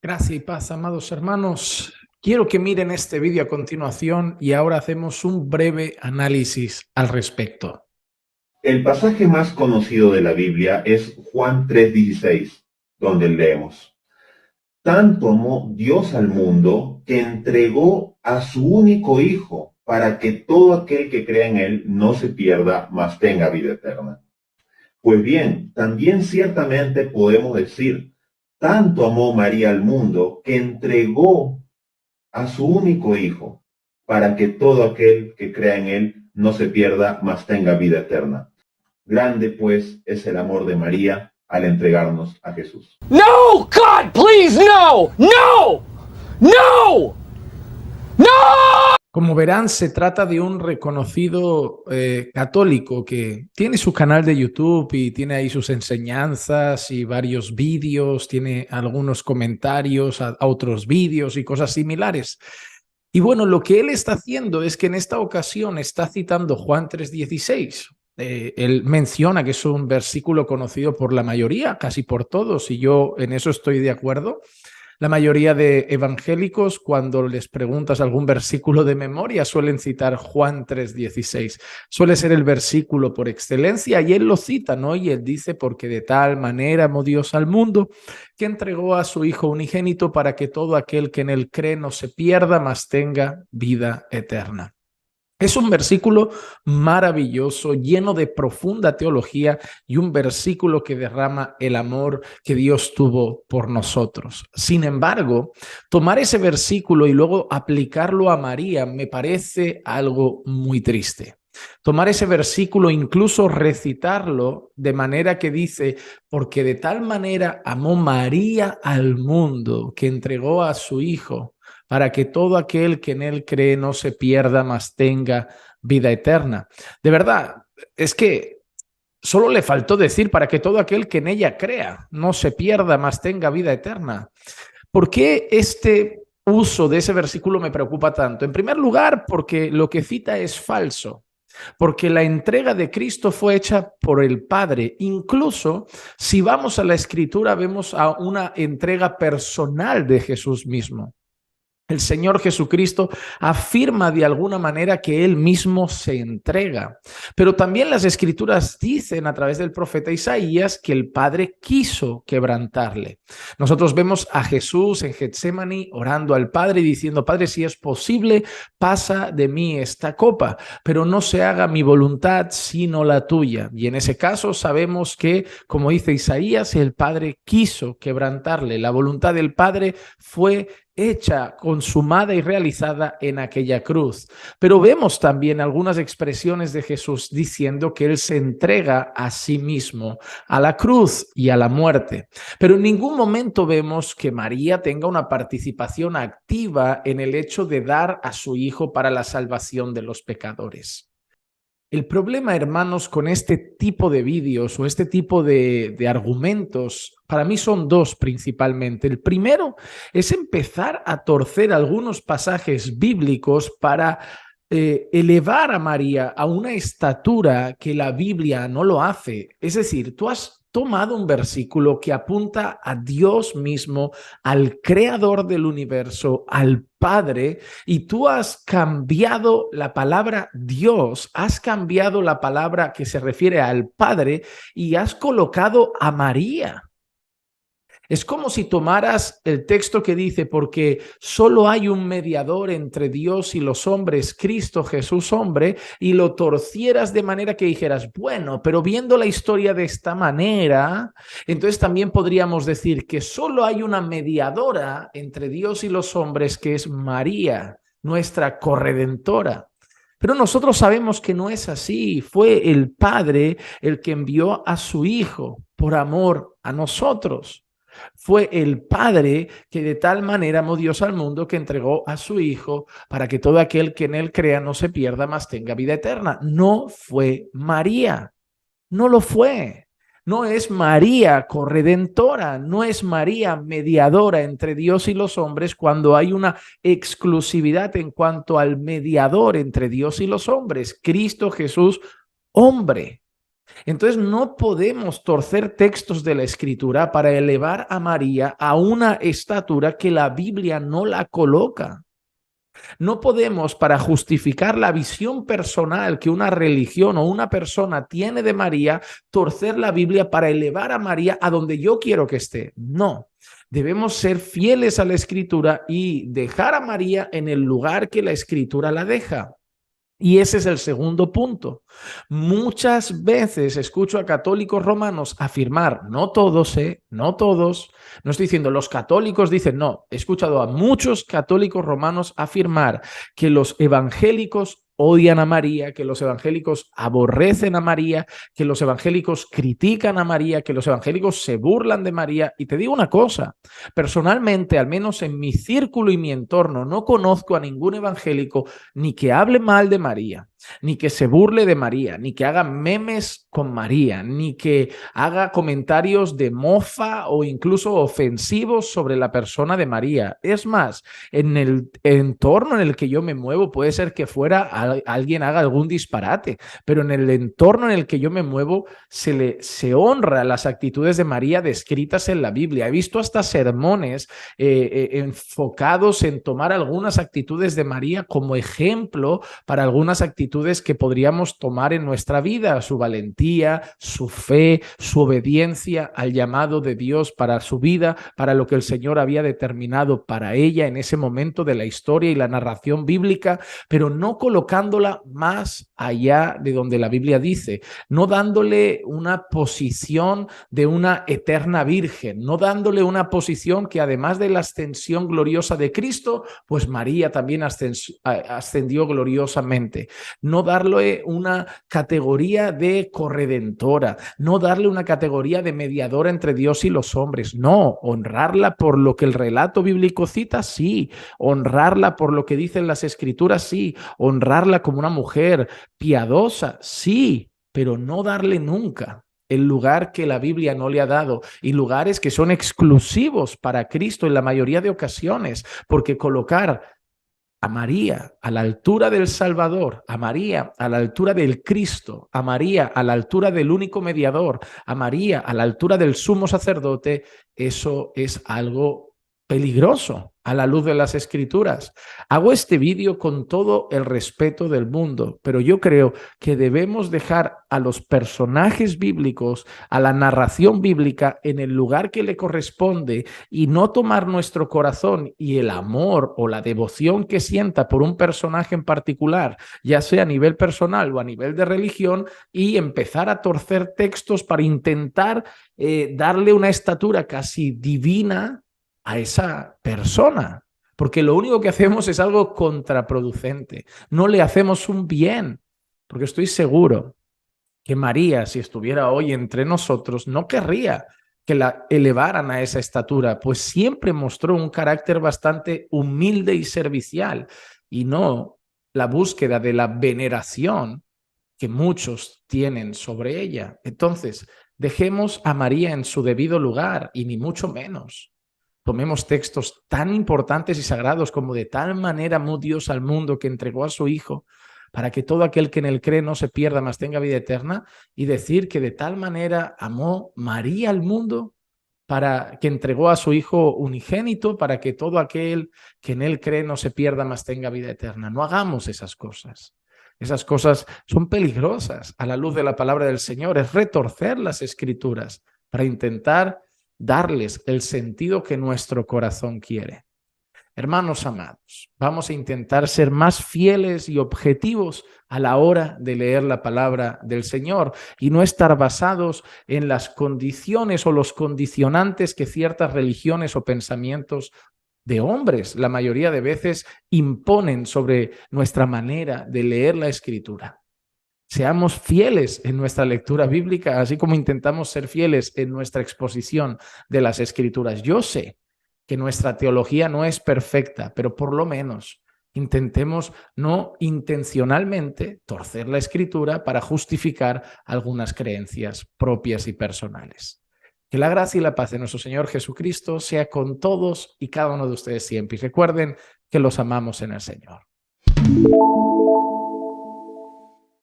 Gracia y paz, amados hermanos. Quiero que miren este vídeo a continuación y ahora hacemos un breve análisis al respecto. El pasaje más conocido de la Biblia es Juan 3:16, donde leemos: Tanto amó Dios al mundo que entregó a su único Hijo para que todo aquel que crea en Él no se pierda, mas tenga vida eterna. Pues bien, también ciertamente podemos decir: tanto amó María al mundo que entregó a su único Hijo para que todo aquel que crea en Él no se pierda, mas tenga vida eterna. Grande, pues, es el amor de María al entregarnos a Jesús. No, God, please, no, no, no, no. Como verán, se trata de un reconocido católico que tiene su canal de YouTube y tiene ahí sus enseñanzas y varios vídeos, tiene algunos comentarios a otros vídeos y cosas similares. Y bueno, lo que él está haciendo es que en esta ocasión está citando Juan 3:16. Él menciona que es un versículo conocido por la mayoría, casi por todos, y yo en eso estoy de acuerdo. La mayoría de evangélicos, cuando les preguntas algún versículo de memoria, suelen citar Juan 3:16. Suele ser el versículo por excelencia y él lo cita, ¿no? Y él dice: porque de tal manera amó Dios al mundo que entregó a su Hijo unigénito para que todo aquel que en él cree no se pierda, mas tenga vida eterna. Es un versículo maravilloso, lleno de profunda teología y un versículo que derrama el amor que Dios tuvo por nosotros. Sin embargo, tomar ese versículo y luego aplicarlo a María me parece algo muy triste. Tomar ese versículo, incluso recitarlo de manera que dice: porque de tal manera amó María al mundo que entregó a su Hijo para que todo aquel que en él cree no se pierda, mas tenga vida eterna. De verdad, es que solo le faltó decir: para que todo aquel que en ella crea no se pierda, mas tenga vida eterna. ¿Por qué este uso de ese versículo me preocupa tanto? En primer lugar, porque lo que cita es falso. Porque la entrega de Cristo fue hecha por el Padre. Incluso si vamos a la Escritura, vemos a una entrega personal de Jesús mismo. El Señor Jesucristo afirma de alguna manera que Él mismo se entrega. Pero también las Escrituras dicen a través del profeta Isaías que el Padre quiso quebrantarle. Nosotros vemos a Jesús en Getsemaní orando al Padre y diciendo: Padre, si es posible, pasa de mí esta copa, pero no se haga mi voluntad sino la tuya. Y en ese caso sabemos que, como dice Isaías, el Padre quiso quebrantarle. La voluntad del Padre fue hecha, consumada y realizada en aquella cruz. Pero vemos también algunas expresiones de Jesús diciendo que Él se entrega a sí mismo, a la cruz y a la muerte. Pero en ningún momento vemos que María tenga una participación activa en el hecho de dar a su Hijo para la salvación de los pecadores. El problema, hermanos, con este tipo de vídeos o este tipo de argumentos, para mí son dos principalmente. El primero es empezar a torcer algunos pasajes bíblicos para elevar a María a una estatura que la Biblia no lo hace. Es decir, tú has tomado un versículo que apunta a Dios mismo, al creador del universo, al Padre, y tú has cambiado la palabra Dios, has cambiado la palabra que se refiere al Padre y has colocado a María. Es como si tomaras el texto que dice: porque solo hay un mediador entre Dios y los hombres, Cristo Jesús hombre, y lo torcieras de manera que dijeras: bueno, pero viendo la historia de esta manera, entonces también podríamos decir que solo hay una mediadora entre Dios y los hombres, que es María, nuestra corredentora. Pero nosotros sabemos que no es así. Fue el Padre el que envió a su Hijo por amor a nosotros. Fue el Padre que de tal manera amó Dios al mundo que entregó a su Hijo para que todo aquel que en él crea no se pierda, mas tenga vida eterna. No fue María, no lo fue. No es María corredentora, no es María mediadora entre Dios y los hombres cuando hay una exclusividad en cuanto al mediador entre Dios y los hombres, Cristo Jesús, hombre. Entonces no podemos torcer textos de la Escritura para elevar a María a una estatura que la Biblia no la coloca. No podemos, para justificar la visión personal que una religión o una persona tiene de María, torcer la Biblia para elevar a María a donde yo quiero que esté. No. Debemos ser fieles a la Escritura y dejar a María en el lugar que la Escritura la deja. Y ese es el segundo punto. Muchas veces escucho a católicos romanos afirmar, no todos, no todos, no estoy diciendo los católicos dicen, no, he escuchado a muchos católicos romanos afirmar que los evangélicos odian a María, que los evangélicos aborrecen a María, que los evangélicos critican a María, que los evangélicos se burlan de María. Y te digo una cosa, personalmente, al menos en mi círculo y mi entorno, no conozco a ningún evangélico ni que hable mal de María, ni que se burle de María, ni que haga memes con María, ni que haga comentarios de mofa o incluso ofensivos sobre la persona de María. Es más, en el entorno en el que yo me muevo puede ser que fuera alguien haga algún disparate, pero en el entorno en el que yo me muevo se honra las actitudes de María descritas en la Biblia. He visto hasta sermones enfocados en tomar algunas actitudes de María como ejemplo para algunas actitudes que podríamos tomar en nuestra vida, su valentía, su fe, su obediencia al llamado de Dios para su vida, para lo que el Señor había determinado para ella en ese momento de la historia y la narración bíblica, pero no colocándola más allá de donde la Biblia dice, no dándole una posición de una eterna virgen, no dándole una posición que además de la ascensión gloriosa de Cristo, pues María también ascendió gloriosamente. No darle una categoría de corredentora, no darle una categoría de mediadora entre Dios y los hombres, no, honrarla por lo que el relato bíblico cita, sí, honrarla por lo que dicen las escrituras, sí, honrarla como una mujer piadosa, sí, pero no darle nunca el lugar que la Biblia no le ha dado y lugares que son exclusivos para Cristo en la mayoría de ocasiones, porque colocar a María a la altura del Salvador, a María a la altura del Cristo, a María a la altura del único mediador, a María a la altura del sumo sacerdote, eso es algo peligroso a la luz de las Escrituras. Hago este vídeo con todo el respeto del mundo, pero yo creo que debemos dejar a los personajes bíblicos, a la narración bíblica en el lugar que le corresponde y no tomar nuestro corazón y el amor o la devoción que sienta por un personaje en particular, ya sea a nivel personal o a nivel de religión, y empezar a torcer textos para intentar darle una estatura casi divina a esa persona, porque lo único que hacemos es algo contraproducente, no le hacemos un bien, porque estoy seguro que María, si estuviera hoy entre nosotros, no querría que la elevaran a esa estatura, pues siempre mostró un carácter bastante humilde y servicial, y no la búsqueda de la veneración que muchos tienen sobre ella. Entonces, dejemos a María en su debido lugar, y ni mucho menos tomemos textos tan importantes y sagrados como de tal manera amó Dios al mundo que entregó a su Hijo para que todo aquel que en él cree no se pierda, mas tenga vida eterna, y decir que de tal manera amó María al mundo para que entregó a su Hijo unigénito para que todo aquel que en él cree no se pierda, mas tenga vida eterna. No hagamos esas cosas. Esas cosas son peligrosas a la luz de la palabra del Señor. Es retorcer las Escrituras para intentar darles el sentido que nuestro corazón quiere. Hermanos amados, vamos a intentar ser más fieles y objetivos a la hora de leer la palabra del Señor y no estar basados en las condiciones o los condicionantes que ciertas religiones o pensamientos de hombres la mayoría de veces imponen sobre nuestra manera de leer la Escritura. Seamos fieles en nuestra lectura bíblica, así como intentamos ser fieles en nuestra exposición de las Escrituras. Yo sé que nuestra teología no es perfecta, pero por lo menos Intentemos no intencionalmente torcer la Escritura para justificar algunas creencias propias y personales. Que la gracia y la paz de nuestro Señor Jesucristo sea con todos y cada uno de ustedes siempre. Y recuerden que los amamos en el Señor.